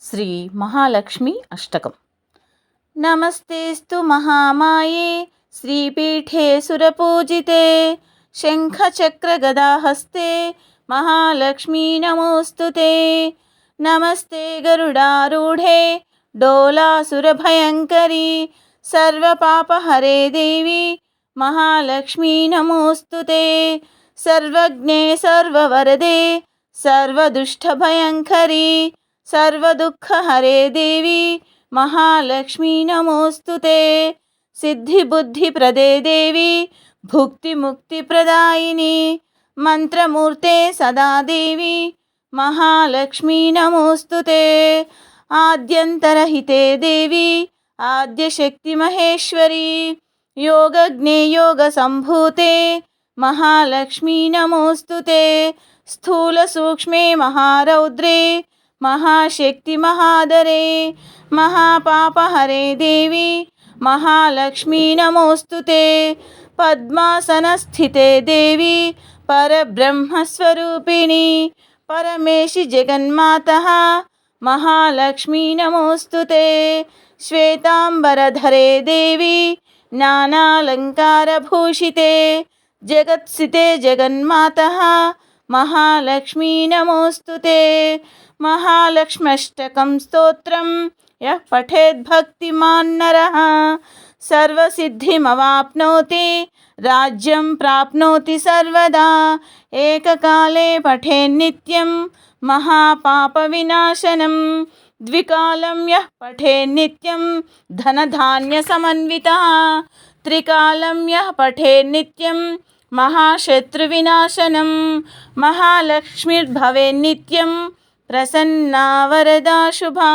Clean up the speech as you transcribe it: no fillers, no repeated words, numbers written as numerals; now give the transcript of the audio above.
శ్రీ మహాలక్ష్మి అష్టకం. నమస్తేస్తు మహామాయే శ్రీపీఠే సురపూజితే శంఖచక్రగదాహస్తే మహాలక్ష్మీ నమోస్తుతే. నమస్తే గరుడారూఢే డోలాసురభయంకరీ సర్వపాపహరే దేవి మహాలక్ష్మీ నమోస్తుతే. సర్వజ్ఞే సర్వవరదే సర్వదుష్టభయంకరీ సర్వదుఃఖహరే దేవి మహాలక్ష్మీ నమోస్తుతే. సిద్ధిబుద్ధిప్రదే దేవి భుక్తిముక్తిప్రదాయిని మంత్రమూర్తే సదా దేవి మహాలక్ష్మీ నమోస్తుతే. ఆద్యంతరహితే దేవి ఆద్యశక్తి మహేశ్వరి యోగజ్ఞే యోగసంభూతే మహాలక్ష్మీ నమోస్తుతే. స్థూల సూక్ష్మే మహారౌద్రే మహాశక్తి మహాదరే మహాపాపహరే దేవి మహాలక్ష్మీ నమోస్తుతే. పద్మాసనస్థితే దేవి పరబ్రహ్మస్వరూపిణి పరమేశి జగన్మాతః మహాలక్ష్మీ నమోస్తుతే. శ్వేతాంబరధరే దేవి నానాలంకారభూషితే జగత్సితే జగన్మాతః మహాలక్ష్మీ నమోస్తుతే. మహాలక్ష్మ్యష్టకం స్తోత్రం యః పఠేద్భక్తిమాన్ నరః సర్వసిద్ధిమవాప్నోతి రాజ్యం ప్రాప్నోతి సర్వదా. ఏకకాలే పఠేన్నిత్యం మహాపాపవినాశనం ద్వికాలం యః పఠేన్నిత్యం ధనధాన్యసమన్వితః త్రికాలం యః పఠేన్నిత్యం మహాశత్రువినాశనం. మహాలక్ష్మిర్భవేన్నిత్యం ప్రసన్నా వరదా శుభా.